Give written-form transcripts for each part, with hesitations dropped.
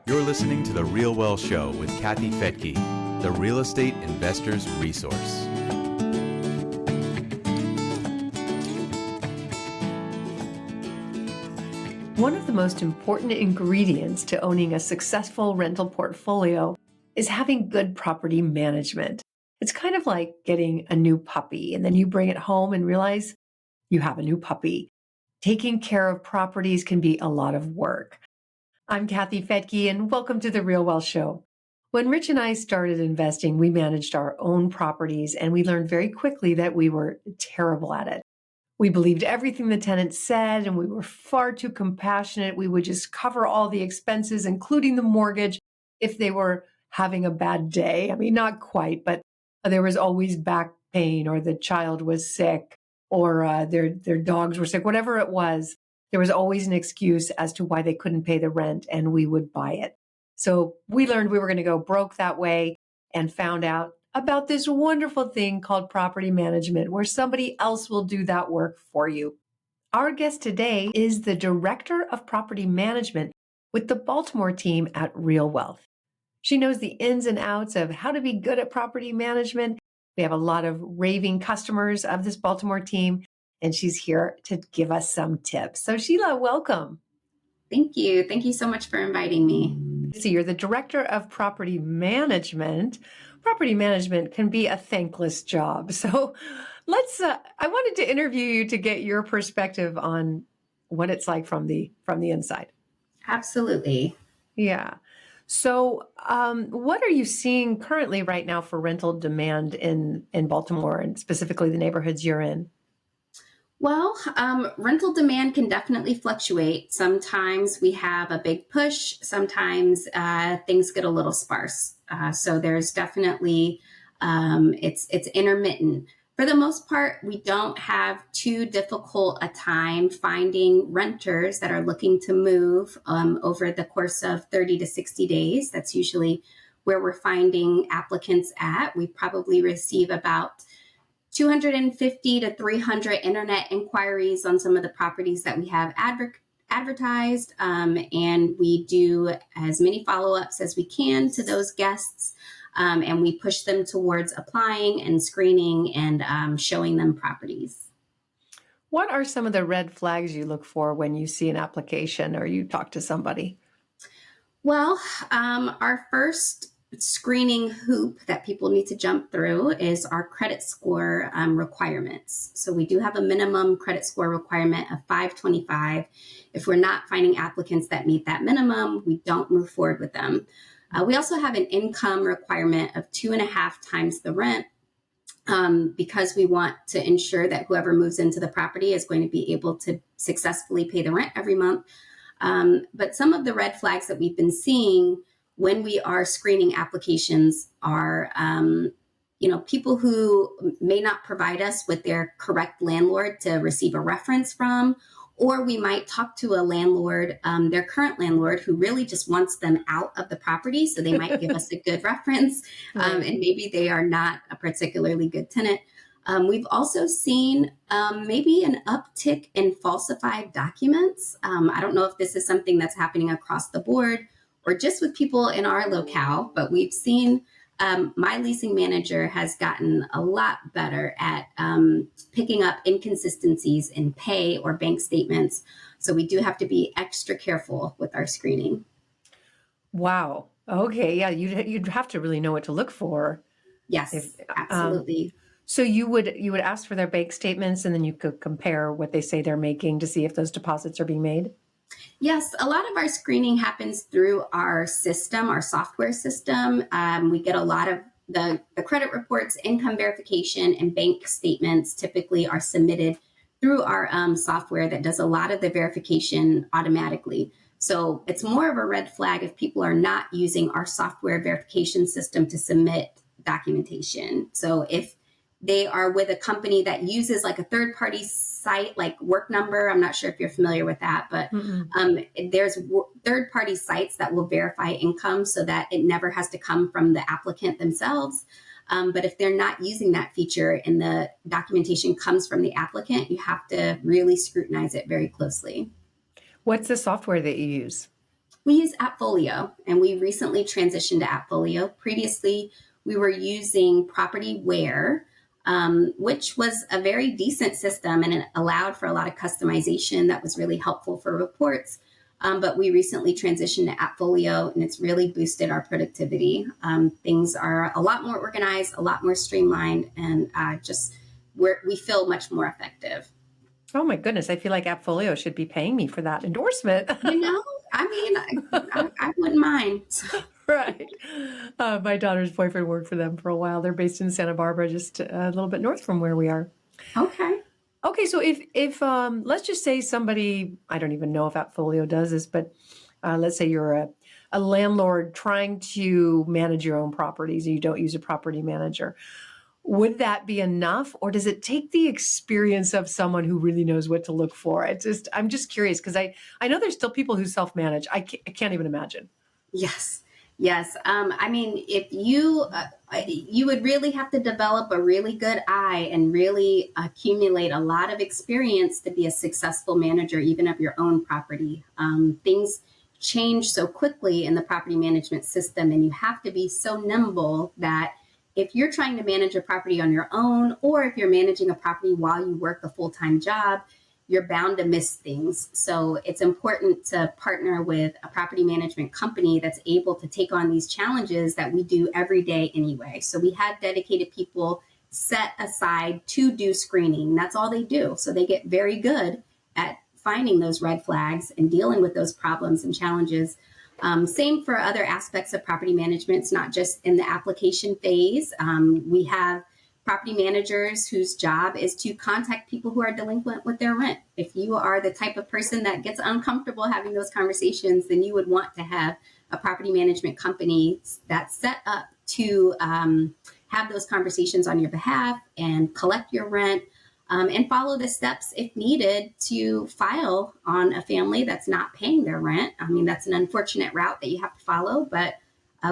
You're listening to The RealWealth Show with Kathy Fedke, the real estate investor's resource. One of the most important ingredients to owning a successful rental portfolio is having good property management. It's kind of like getting a new puppy, and then you bring it home and realize you have a new puppy. Taking care of properties can be a lot of work. I'm Kathy Fedke, and welcome to the RealWealth Show. When Rich and I started investing, we managed our own properties, and we learned very quickly that we were terrible at it. We believed everything the tenant said, and we were far too compassionate. We would just cover all the expenses, including the mortgage, if they were having a bad day. I mean, not quite, but there was always back pain, or the child was sick, or their dogs were sick, whatever it was. There was always an excuse as to why they couldn't pay the rent, and we would buy it. So we learned we were going to go broke that way and found out about this wonderful thing called property management, where somebody else will do that work for you. Our guest today is the Director of Property Management with the Baltimore team at RealWealth. She knows the ins and outs of how to be good at property management. We have a lot of raving customers of this Baltimore team, and she's here to give us some tips. So Sheila, welcome. Thank you. Thank you so much for inviting me. So you're the Director of Property Management. Property management can be a thankless job. So I wanted to interview you to get your perspective on what it's like from the inside. Absolutely. Yeah. So what are you seeing currently right now for rental demand in Baltimore, and specifically the neighborhoods you're in? Well, rental demand can definitely fluctuate. Sometimes we have a big push. Sometimes things get a little sparse. So there's definitely, it's intermittent. For the most part, we don't have too difficult a time finding renters that are looking to move over the course of 30 to 60 days. That's usually where we're finding applicants at. We probably receive about 250 to 300 internet inquiries on some of the properties that we have advertised. And we do as many follow-ups as we can to those guests. And we push them towards applying and screening and showing them properties. What are some of the red flags you look for when you see an application or you talk to somebody? Well, our first screening hoop that people need to jump through is our credit score requirements. So we do have a minimum credit score requirement of 525. If we're not finding applicants that meet that minimum, we don't move forward with them. We also have an income requirement of 2.5 times the rent because we want to ensure that whoever moves into the property is going to be able to successfully pay the rent every month. But some of the red flags that we've been seeing when we are screening applications are, people who may not provide us with their correct landlord to receive a reference from, or we might talk to a landlord, their current landlord, who really just wants them out of the property. So they might give us a good reference, and maybe they are not a particularly good tenant. We've also seen maybe an uptick in falsified documents. I don't know if this is something that's happening across the board or just with people in our locale, but we've seen my leasing manager has gotten a lot better at picking up inconsistencies in pay or bank statements. So we do have to be extra careful with our screening. Wow. Okay. Yeah. You'd have to really know what to look for. Yes, absolutely. So you would ask for their bank statements, and then you could compare what they say they're making to see if those deposits are being made? Yes, a lot of our screening happens through our system, our software system. We get a lot of the credit reports, income verification, and bank statements typically are submitted through our software that does a lot of the verification automatically. So it's more of a red flag if people are not using our software verification system to submit documentation. So if they are with a company that uses like a third-party site like Work Number. I'm not sure if you're familiar with that, but there's third-party sites that will verify income so that it never has to come from the applicant themselves. But if they're not using that feature and the documentation comes from the applicant, you have to really scrutinize it very closely. What's the software that you use? We use Appfolio, and we recently transitioned to Appfolio. Previously, we were using PropertyWare, which was a very decent system, and it allowed for a lot of customization that was really helpful for reports. But we recently transitioned to Appfolio, and it's really boosted our productivity. Things are a lot more organized, a lot more streamlined, and we feel much more effective. Oh my goodness, I feel like Appfolio should be paying me for that endorsement. You know, I mean, I wouldn't mind. Right. My daughter's boyfriend worked for them for a while. They're based in Santa Barbara, just a little bit north from where we are. Okay. Okay, so if let's just say somebody, I don't even know if Appfolio does this, but let's say you're a landlord trying to manage your own properties and you don't use a property manager. Would that be enough, or does it take the experience of someone who really knows what to look for? I'm just curious because I know there's still people who self-manage. I can't even imagine. Yes. I mean, if you would really have to develop a really good eye and really accumulate a lot of experience to be a successful manager, even of your own property. Things change so quickly in the property management system, and you have to be so nimble that if you're trying to manage a property on your own, or if you're managing a property while you work a full-time job, you're bound to miss things. So it's important to partner with a property management company that's able to take on these challenges that we do every day anyway. So we have dedicated people set aside to do screening. That's all they do. So they get very good at finding those red flags and dealing with those problems and challenges. Same for other aspects of property management. It's not just in the application phase. We have property managers whose job is to contact people who are delinquent with their rent. If you are the type of person that gets uncomfortable having those conversations, then you would want to have a property management company that's set up to have those conversations on your behalf and collect your rent. And follow the steps if needed to file on a family that's not paying their rent. I mean, that's an unfortunate route that you have to follow, but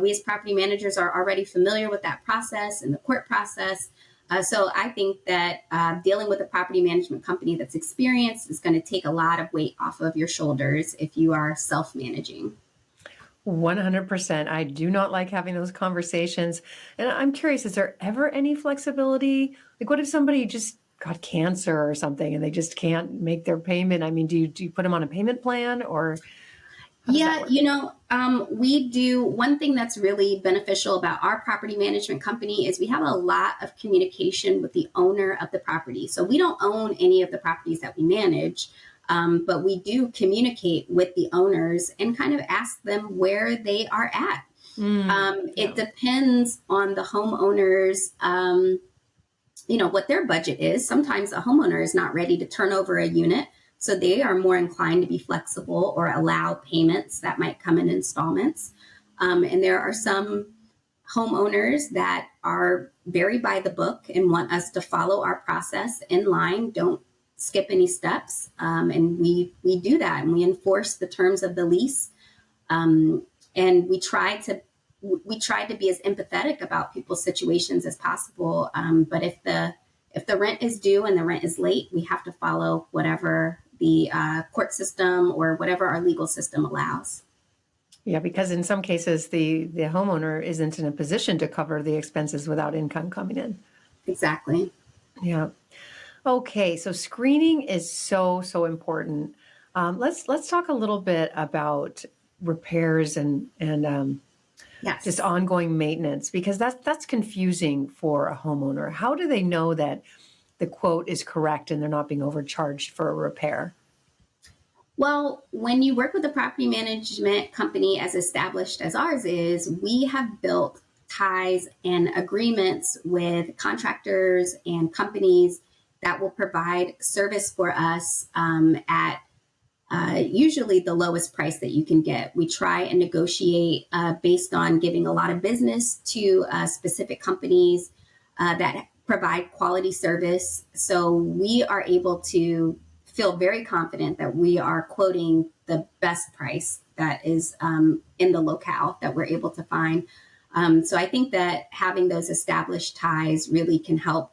we as property managers are already familiar with that process and the court process. So I think that dealing with a property management company that's experienced is going to take a lot of weight off of your shoulders if you are self-managing. 100%. I do not like having those conversations. And I'm curious, is there ever any flexibility? Like, what if somebody just got cancer or something and they just can't make their payment? I mean, do you put them on a payment plan, or? Yeah, we do. One thing that's really beneficial about our property management company is we have a lot of communication with the owner of the property. So we don't own any of the properties that we manage, but we do communicate with the owners and kind of ask them where they are at. It depends on the homeowners, what their budget is. Sometimes a homeowner is not ready to turn over a unit, so they are more inclined to be flexible or allow payments that might come in installments. And there are some homeowners that are very by the book and want us to follow our process in line, don't skip any steps. And we do that, and we enforce the terms of the lease. And we try to be as empathetic about people's situations as possible. But if the rent is due and the rent is late, we have to follow whatever the court system or whatever our legal system allows. Yeah, because in some cases, the homeowner isn't in a position to cover the expenses without income coming in. Exactly. Yeah. Okay, so screening is so important. Let's talk a little bit about repairs and Yes. just ongoing maintenance, because that's confusing for a homeowner. How do they know that the quote is correct and they're not being overcharged for a repair? Well, when you work with a property management company as established as ours is, we have built ties and agreements with contractors and companies that will provide service for us at usually the lowest price that you can get. We try and negotiate based on giving a lot of business to specific companies that provide quality service. So we are able to feel very confident that we are quoting the best price that is in the locale that we're able to find. So I think that having those established ties really can help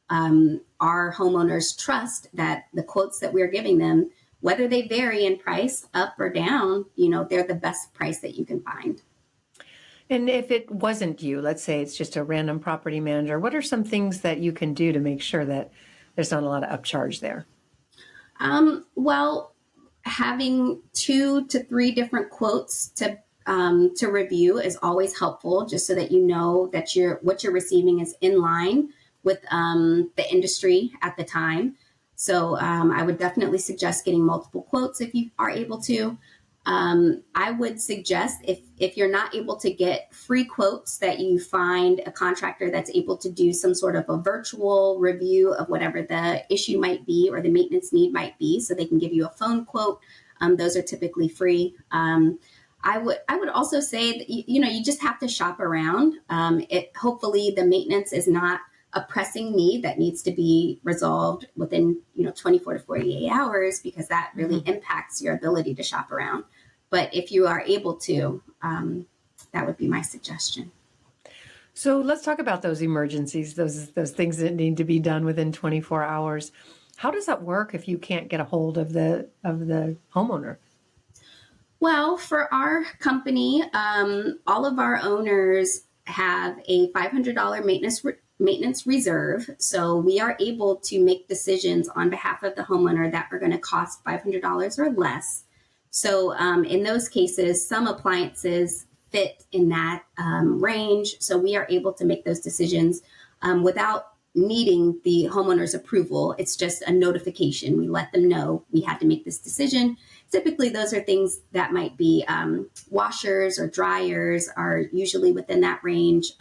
our homeowners trust that the quotes that we're giving them whether they vary in price up or down, they're the best price that you can find. And if it wasn't you, let's say it's just a random property manager, what are some things that you can do to make sure that there's not a lot of upcharge there? Well, having 2 to 3 different quotes to review is always helpful, just so that you know that what you're receiving is in line with the industry at the time. So I would definitely suggest getting multiple quotes if you are able to. I would suggest if you're not able to get free quotes, that you find a contractor that's able to do some sort of a virtual review of whatever the issue might be or the maintenance need might be, so they can give you a phone quote. Those are typically free. I would also say that, you just have to shop around. Hopefully the maintenance is not a pressing need that needs to be resolved within 24 to 48 hours, because that really impacts your ability to shop around. But if you are able to, that would be my suggestion. So let's talk about those emergencies, those things that need to be done within 24 hours. How does that work if you can't get a hold of the homeowner? Well, for our company, all of our owners have a $500 maintenance reserve. So we are able to make decisions on behalf of the homeowner that are going to cost $500 or less. So in those cases, some appliances fit in that range. So we are able to make those decisions without needing the homeowner's approval. It's just a notification. We let them know we had to make this decision. Typically, those are things that might be washers or dryers are usually within that range.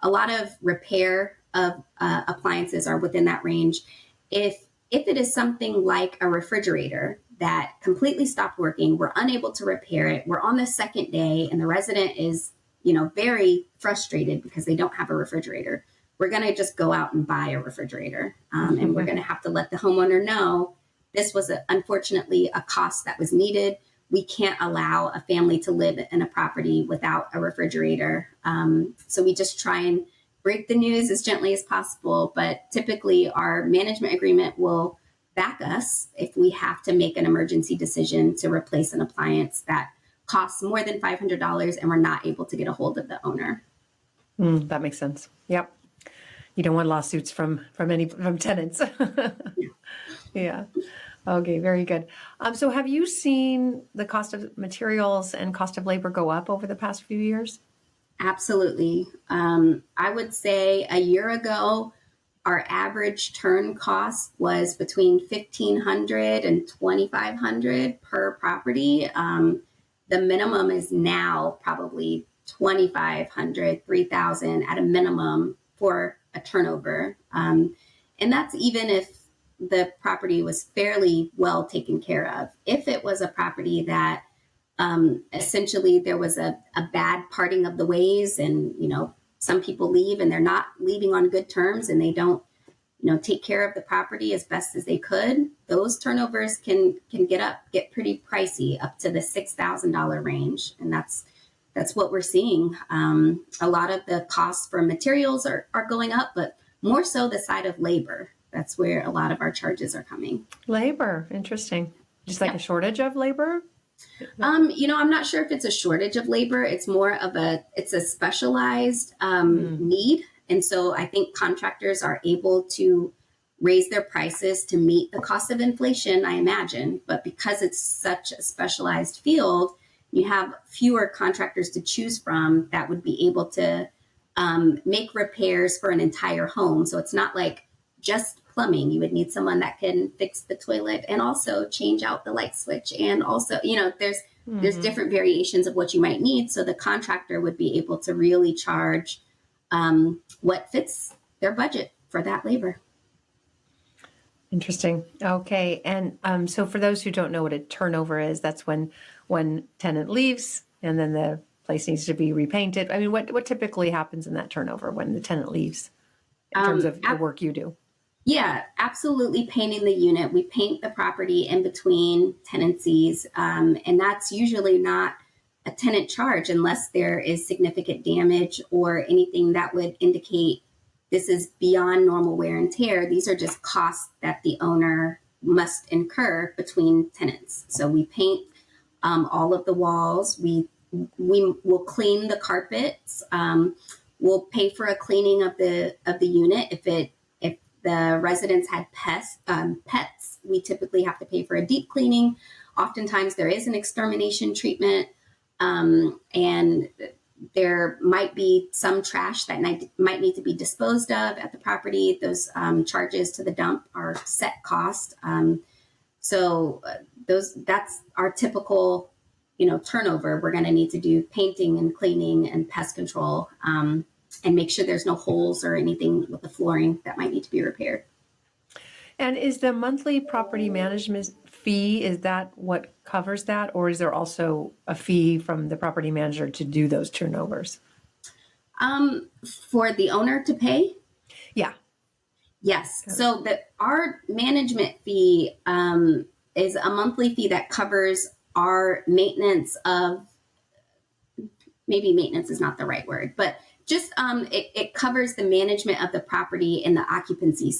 A lot of repair of appliances are within that range. If it is something like a refrigerator that completely stopped working, we're unable to repair it, we're on the second day, and the resident is, very frustrated because they don't have a refrigerator, we're going to just go out and buy a refrigerator. And we're going to have to let the homeowner know this was unfortunately a cost that was needed. We can't allow a family to live in a property without a refrigerator. So we just try and break the news as gently as possible. But typically our management agreement will back us if we have to make an emergency decision to replace an appliance that costs more than $500 and we're not able to get a hold of the owner. That makes sense. Yep. You don't want lawsuits from tenants. Yeah. Okay, very good. So have you seen the cost of materials and cost of labor go up over the past few years? Absolutely. I would say a year ago, our average turn cost was between $1,500 and $2,500 per property. The minimum is now probably $2,500, $3,000 at a minimum for a turnover. And that's even if the property was fairly well taken care of. If it was a property that essentially there was a bad parting of the ways, and some people leave and they're not leaving on good terms, and they don't take care of the property as best as they could, those turnovers can get pretty pricey, up to the $6,000 range. And that's what we're seeing. A lot of the costs for materials are going up, but more so the side of labor. That's where a lot of our charges are coming. Labor, interesting. Just like a shortage of labor? I'm not sure if it's a shortage of labor. It's more of it's a specialized need. And so I think contractors are able to raise their prices to meet the cost of inflation, I imagine. But because it's such a specialized field, you have fewer contractors to choose from that would be able to make repairs for an entire home. So it's not like just plumbing. You would need someone that can fix the toilet and also change out the light switch. And also, there's different variations of what you might need. So the contractor would be able to really charge what fits their budget for that labor. Interesting. Okay. And so for those who don't know what a turnover is, that's when tenant leaves and then the place needs to be repainted. I mean, what typically happens in that turnover when the tenant leaves in terms of the work you do? Yeah, absolutely. Painting the unit. We paint the property in between tenancies. And that's usually not a tenant charge unless there is significant damage or anything that would indicate this is beyond normal wear and tear. These are just costs that the owner must incur between tenants. So we paint all of the walls. We will clean the carpets. We'll pay for a cleaning of the unit. If the residents had pets, we typically have to pay for a deep cleaning. Oftentimes there is an extermination treatment, and there might be some trash that might need to be disposed of at the property. Those charges to the dump are set cost. That's our typical, turnover. We're going to need to do painting and cleaning and pest control, and make sure there's no holes or anything with the flooring that might need to be repaired. And is the monthly property management fee, is that what covers that? Or is there also a fee from the property manager to do those turnovers? For the owner to pay? Yeah. Yes. So our management fee is a monthly fee that covers our maintenance of, maybe maintenance is not the right word, but just it covers the management of the property in the occupancy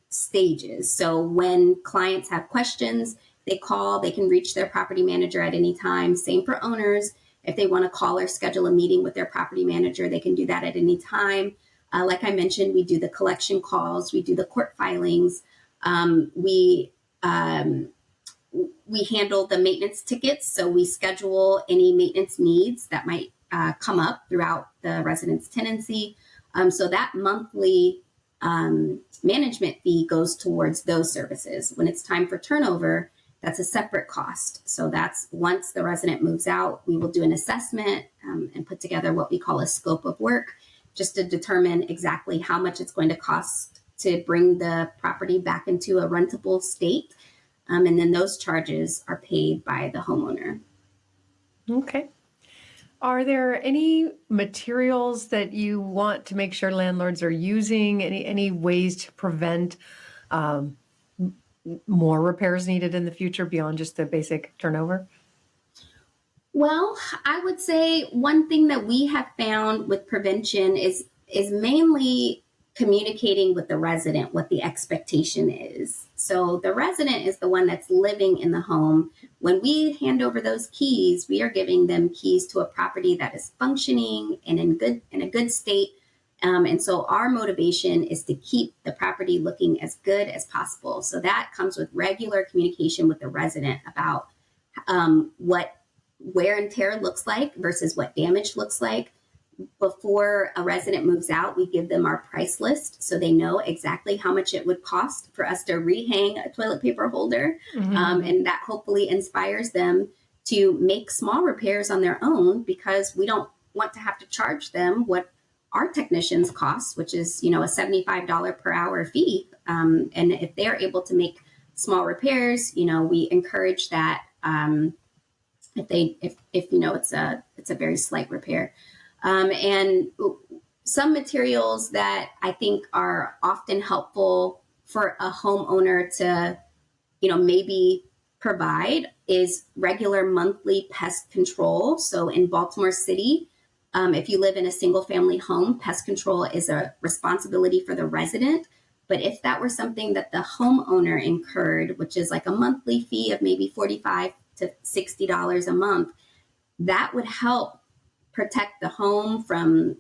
stages. So when clients have questions, they call, they can reach their property manager at any time. Same for owners. If they want to call or schedule a meeting with their property manager, they can do that at any time. Like I mentioned, we do the collection calls, we do the court filings, we handle the maintenance tickets. So we schedule any maintenance needs that might come up throughout the resident's tenancy. So that monthly management fee goes towards those services. When it's time for turnover, that's a separate cost. So that's once the resident moves out, we will do an assessment and put together what we call a scope of work, just to determine exactly how much it's going to cost to bring the property back into a rentable state. And then those charges are paid by the homeowner. Okay. Are there any materials that you want to make sure landlords are using? Any ways to prevent more repairs needed in the future beyond just the basic turnover? Well, I would say one thing that we have found with prevention is mainly communicating with the resident what the expectation is. So the resident is the one that's living in the home. When we hand over those keys, we are giving them keys to a property that is functioning and in a good state. And so our motivation is to keep the property looking as good as possible. So that comes with regular communication with the resident about what wear and tear looks like versus what damage looks like. Before a resident moves out, we give them our price list so they know exactly how much it would cost for us to rehang a toilet paper holder. And that hopefully inspires them to make small repairs on their own, because we don't want to have to charge them what our technicians cost, which is, a $75 per hour fee. And if they're able to make small repairs, we encourage that if it's a very slight repair. And some materials that I think are often helpful for a homeowner to, maybe provide is regular monthly pest control. So in Baltimore City, if you live in a single family home, pest control is a responsibility for the resident. But if that were something that the homeowner incurred, which is like a monthly fee of maybe $45 to $60 a month, that would help protect the home from,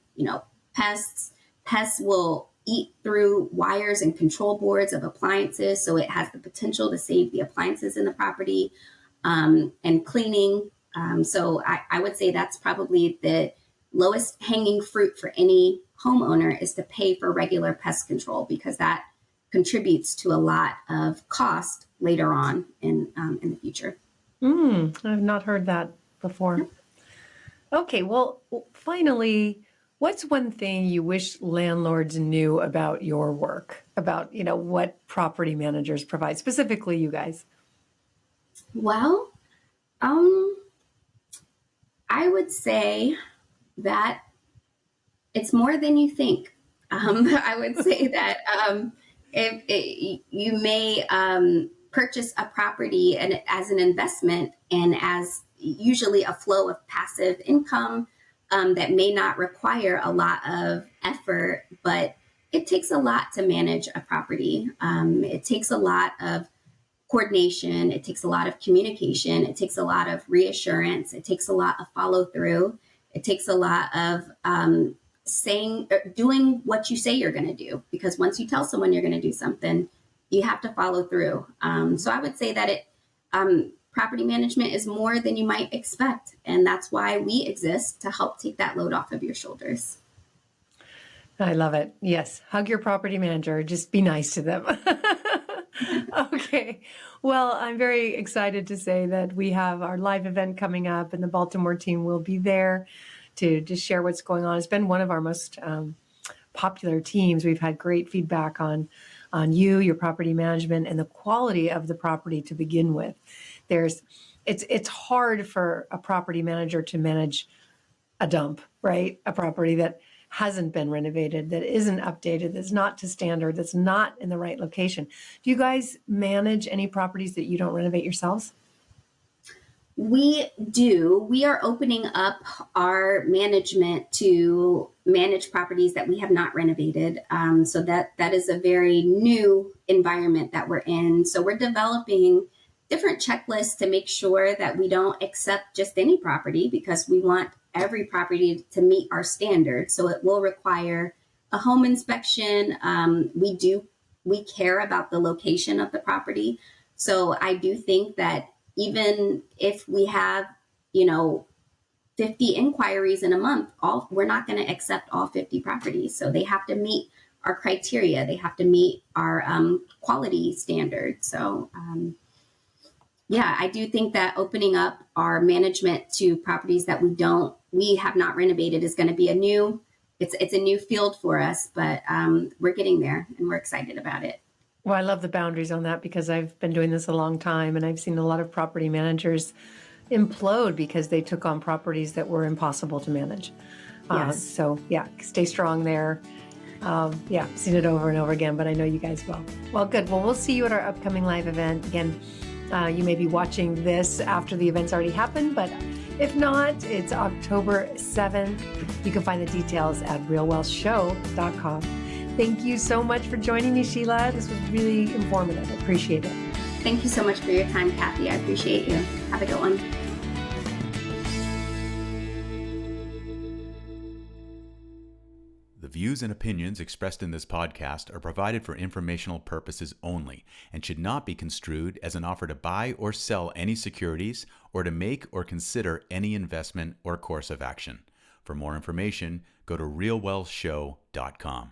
pests. Pests will eat through wires and control boards of appliances. So it has the potential to save the appliances in the property, and cleaning. So I would say that's probably the lowest hanging fruit for any homeowner, is to pay for regular pest control, because that contributes to a lot of cost later on in the future. I've not heard that before. Okay, well, finally, what's one thing you wish landlords knew about your work, about, what property managers provide, specifically you guys? Well, I would say that it's more than you think. I would say that if you may purchase a property and as an investment and as usually a flow of passive income that may not require a lot of effort, but it takes a lot to manage a property. It takes a lot of coordination. It takes a lot of communication. It takes a lot of reassurance. It takes a lot of follow through. It takes a lot of doing what you say you're going to do, because once you tell someone you're going to do something, you have to follow through. So I would say that property management is more than you might expect. And that's why we exist, to help take that load off of your shoulders. I love it. Yes. Hug your property manager. Just be nice to them. Okay. Well, I'm very excited to say that we have our live event coming up, and the Baltimore team will be there to just share what's going on. It's been one of our most popular teams. We've had great feedback on you, your property management, and the quality of the property to begin with. It's hard for a property manager to manage a dump, right? A property that hasn't been renovated, that isn't updated, that's not to standard, that's not in the right location. Do you guys manage any properties that you don't renovate yourselves? We do. We are opening up our management to manage properties that we have not renovated. So that is a very new environment that we're in. So we're developing different checklists to make sure that we don't accept just any property, because we want every property to meet our standards. So it will require a home inspection. We care about the location of the property. So I do think that even if we have, 50 inquiries in a month, we're not going to accept all 50 properties. So they have to meet our criteria. They have to meet our quality standards. So I do think that opening up our management to properties that we have not renovated is going to be a new field for us, but we're getting there and we're excited about it. Well, I love the boundaries on that, because I've been doing this a long time, and I've seen a lot of property managers implode because they took on properties that were impossible to manage. Yes. Stay strong there. Seen it over and over again, but I know you guys will. Well, good. Well, we'll see you at our upcoming live event. Again, you may be watching this after the event's already happened, but if not, it's October 7th. You can find the details at RealWealthShow.com. Thank you so much for joining me, Sheila. This was really informative. I appreciate it. Thank you so much for your time, Kathy. I appreciate you. Have a good one. The views and opinions expressed in this podcast are provided for informational purposes only and should not be construed as an offer to buy or sell any securities or to make or consider any investment or course of action. For more information, go to RealWealthShow.com.